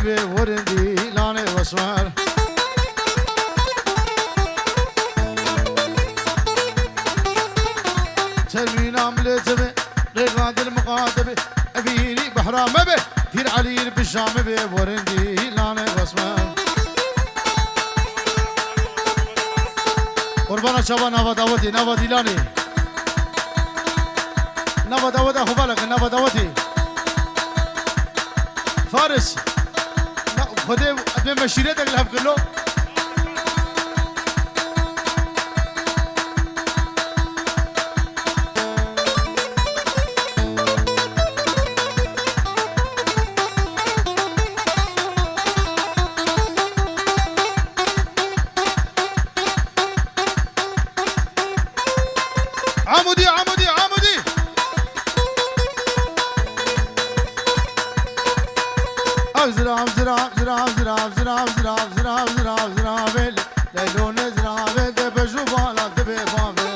به ورندی لانه وسمر تلوين عملت به رغاد المقاتبه أبيني بحرام به فير علي بالشام به ورندي لانه وسمر قربانا شبا نوا دعوتي نوا ديلاني نوا دعوتي خبالك نوا دعوتي فارس خده ابن مشيرتك الهب كله عمودي عمودي عمودي زراب زراب زراب زراب زراب زراب زراب زراب زراب ليلون زراب دبجو بالا دبي بابي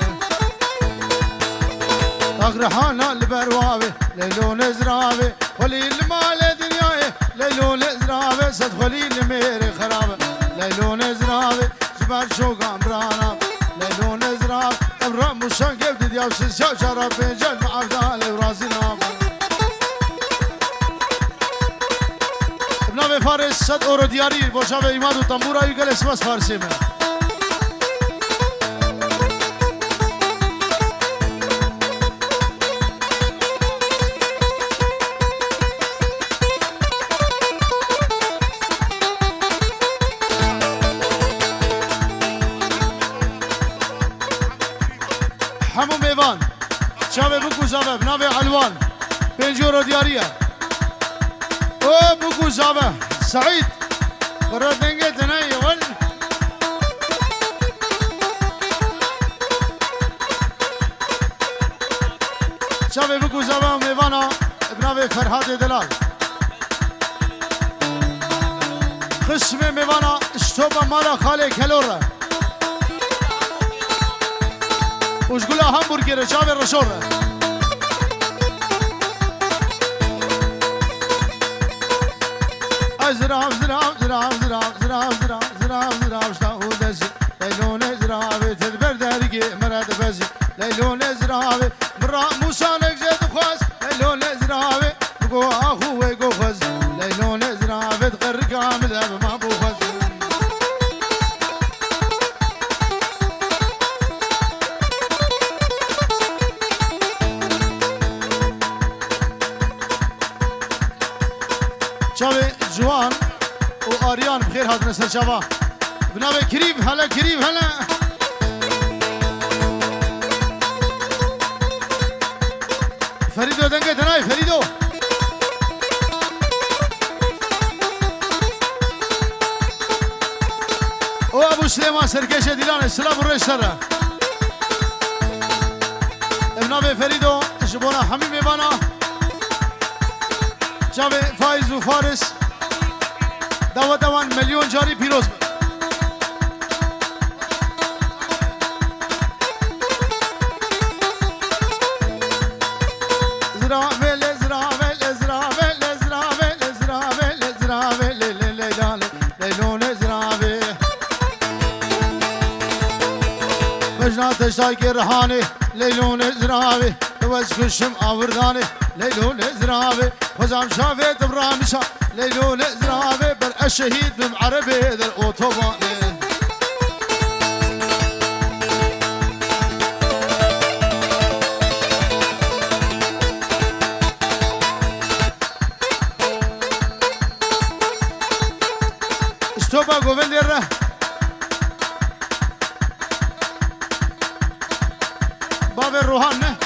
اغرحانا البروابي ليلون زراب خليل مال دنياي ليلون زراب صد خليل مير خراب ليلون زراب جبال شوقان برانا ليلون زراب ابرام مشان قبل دياب شاو شراب بيجل معبدال وراسي نام نام فارس 100 اورو دیاری باشا به ایماد و تنبورا یگل اسمس فارسی من همون میوان شاوه بکو زاوه نام علوان 5 اورو دیاریه او بکو زاوه سعید برای دنگه تنایی ون شاوه بکو زاوه میوانا ابناوه فرحاد دلال قسم میوانا اشتوبه مالا خاله کلوره وشگولا همبرگره شاوه رشوره زراب زراب زراب زراب زراب زراب زراب زراب شتاو دزي ليلون زراب تدبر درقي مراد بزي ليلون زراب مرا موسى نجد خواز ليلون زراب بقو اخو ويقو خز ليلون زراب تغرق عامل ما بو خز شاوه جوان و آریان بخیر هاتن سر شاوه بناوه کریب هلا کریب هلا فریدو دنگه دنای فریدو او ابو سلیمان سرکش دیلان سلام و رشتره بناوه فریدو جبونا همین میبانا جاوه فایز و فارس دوا دوان میلیون جاری پیروز زراوه لزراوه لزراوه لزراوه لزراوه لزراوه لیلان لیلون زراوه مجنات شاکی رهانه لیلون زراوه دوز کشم آوردانه لیلون زراوه خزام شافه تبرامشا ليلون زرابه بر الشهيد بمعربه در اوتوبانه اشتوبا گووند ره باب روحان نه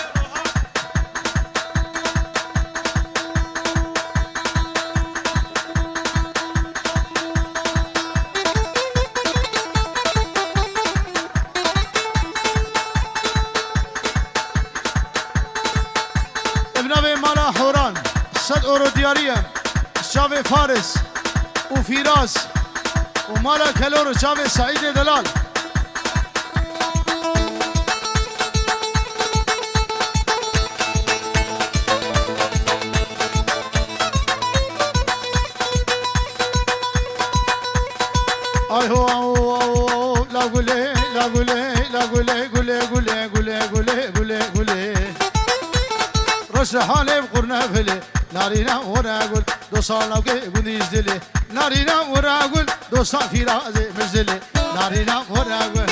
مالا حوران 100 اورو دیاریه شاوه فارس و فیراز و مالا کلور شاوه سعید دلال گلی روش حالی بقرنه فلی نارینا ورا گل دو سال نوکه گندیز دلی نارینا ورا گل دو سال فیراز مزدلی نارینا ورا گل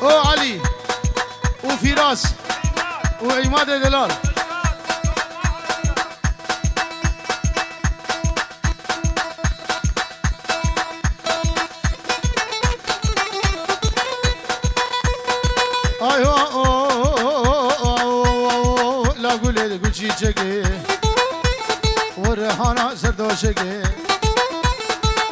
او علي وفراس وعماد دلال لا قولي قلشي شقي ورهانا سردو شقي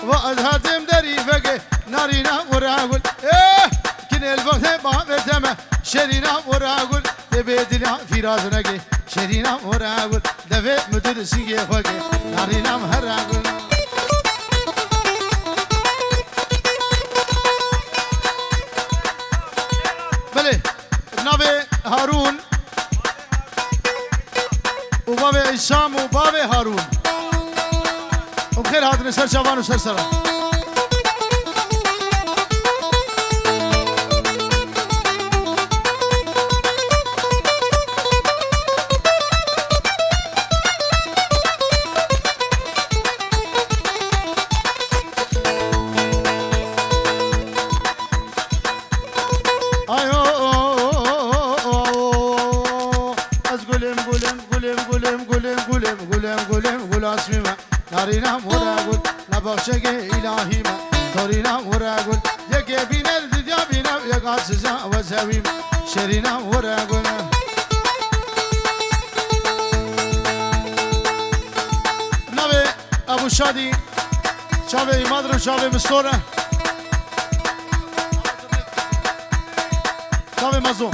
وأزهاتم دري فقي نارينا وراقل ايه كني الوقت بابتما شرينا وراقل دبيدنا فراز نقي شرينا وراقل دبي مدر سيقي فقي نارينا مهراقل بلي نبي هارون وبابي عشام وبابي هارون وبخير هاتني سر شبان وسر سرا نارينا مراقل نبخشك إلهي ما تورينا مراقل يكي بينا الدنيا بينا يقع سزا وزاويم شرينا مراقل نبي أبو شادي شابي مدر شابي مستورة شابي مزوم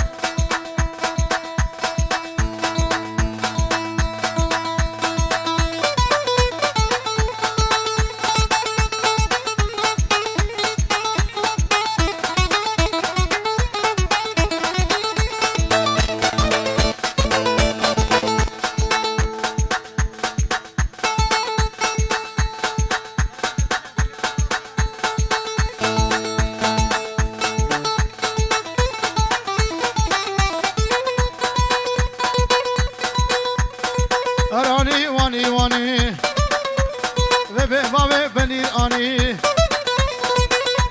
أراني واني واني وبه بابه بنير آني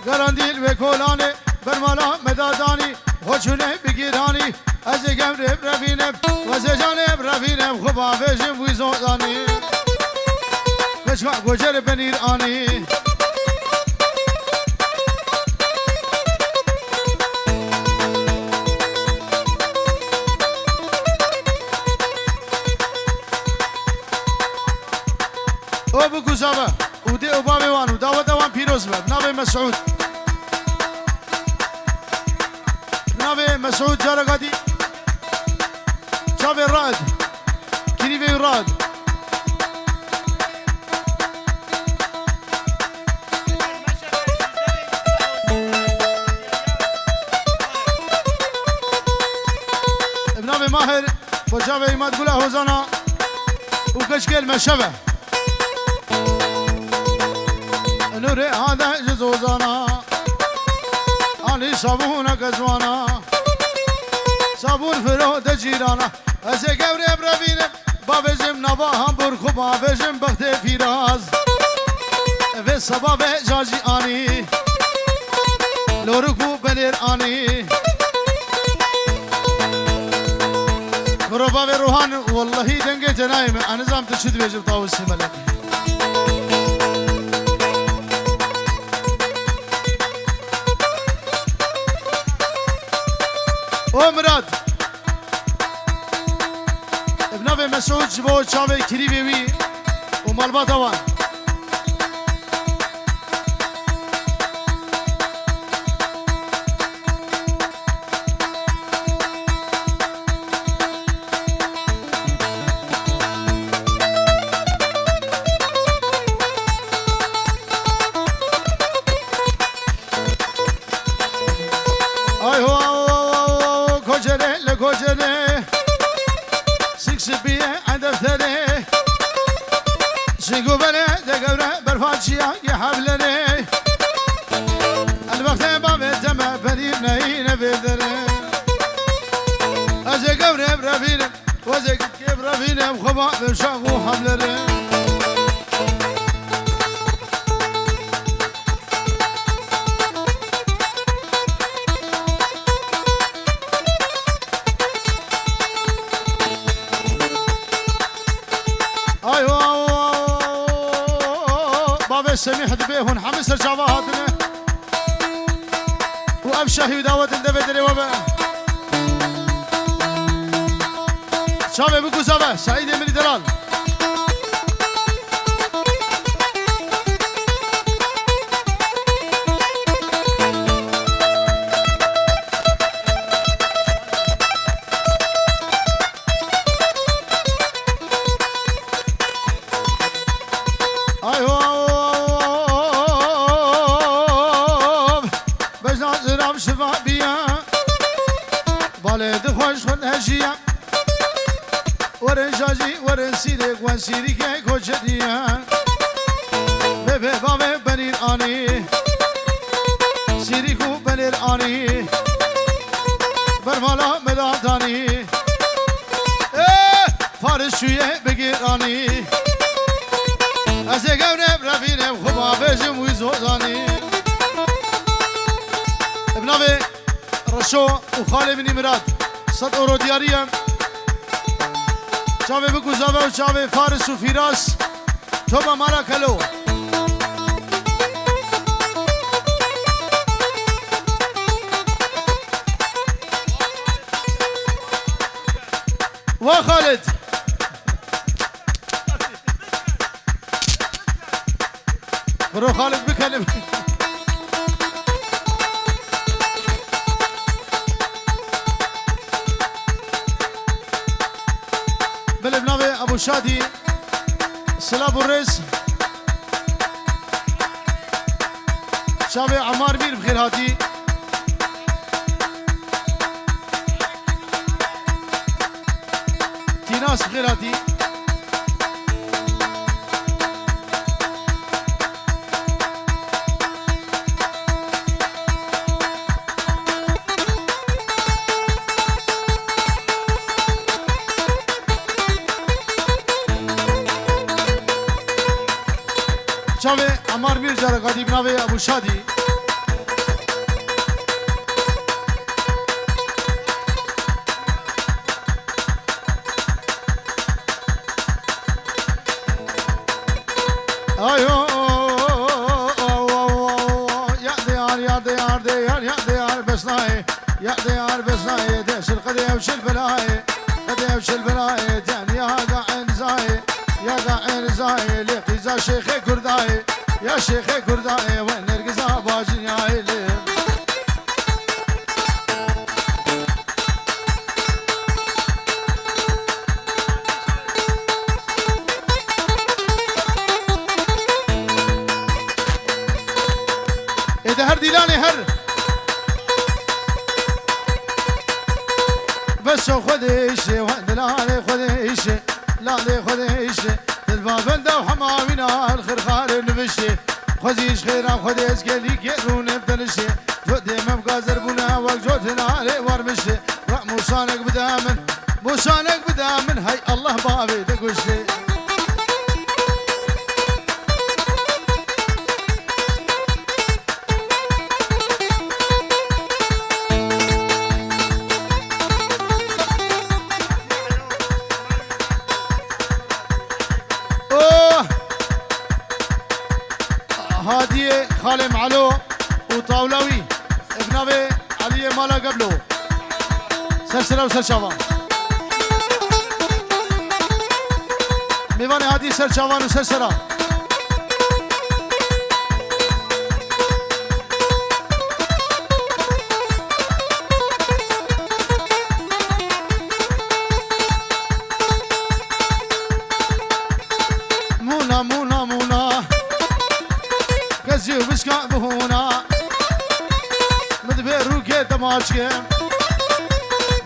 قرانديل وكولاني برمالا مداداني خوشونه بگیرانی از گمر بربینم و زجانه بربینم خوبا بجم ویزودانی بشکا گوجر بنیر آنی او بگوزابه ودي وبابي وانو داوة دوان بيروز باب نبي مسعود نبي مسعود جارقادي شافي الرائد كريفي الرائد ابن ماهر وشافي ما تقول هوزانا وكشكل مشبه نوري هذا جزوزانا علي صابون كزوانا صابون فرود جيرانا أسي قوري بربينم بابجم نبا همبور خوبا بجم بخت فيراز في صباب جاجي آني لوركو بنير آني مربا روحان والله دنگي جنايم أنا زام تشد بيجب طاوسي ملك مراد ابن مسعود جبو چاوي كريبي وي ومالبا دوان اي هو لكوجري سكس بيه عند ثري سيقو بني دقورة برفاتشيا يحبلني الوقت بابي دما بنينا بدري أزق بربينا وزق بربينا وخبا بشاغو حملنا سميح دبيهن حمس الشبهاتنا وأبشهي ودعوة الدبدري وبا شابي بكو سابا سعيد من دلال ورنجاجي ورنسيرك وانسيرك كوجديا بيبي بابي بنير اني سيريكو بنير اني برمالا مداداني فارس شويه بگیرانی از گونه برفینم خوبا بجم ویزوزانی ابنابي رشو وخالي بن مراد 100 اورو دياريا شابي بكو زابا وشابي فارس وفراس توبا مالا كلو وخالد برو خالد بكلم بالبنابي ابو شادي سلاب الرئيس شابي عمار مير بخير هاتي تيناس بخير هاتي شابي عمار مير جارة قادي بنابي ابو شادي ايو يا ديار يا ديار ديار يا ديار بسناي يا ديار بسناي دش القضية وش البلاي قضية وش البلاي تاني يا قاعد زاي يا قاعد زاي لقيزا شيخ كرداي يا شيخ كرداي وين نرقزا باجي يا إلي إذا هر ديلاني هر بس خذيش وين دلالي خذيش لا لي خذيش الباب ده وحمامنا الخير خار نفشي خذيش خيرا خذيش قالي كيرون بدنشي جودي مبقى زربونا وجودنا علي ورمشي موسانك بدامن موسانك بدامن هاي الله بابي دقوشي هادية خالي معلو وطاولوي ابنابي علي مالا قبلو سلسلة وسلشافان ميواني هادي سلشافان وسلسلة مونا مونا مونا كزيو بسكا بهونا مدبيرو كي تماشكي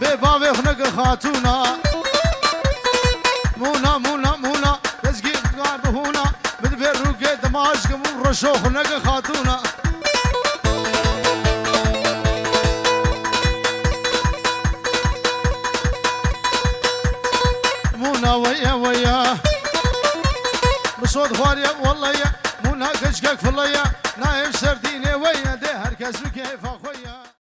ببابي خنق خاتونا مونا مونا مونا كزيو بسكا بهونا مدبيرو كي تماشكي رشو خنق خاتونا والله ويا ويا بصوت خواريا والله يا مونا كشكك فالله يا نايم سرديني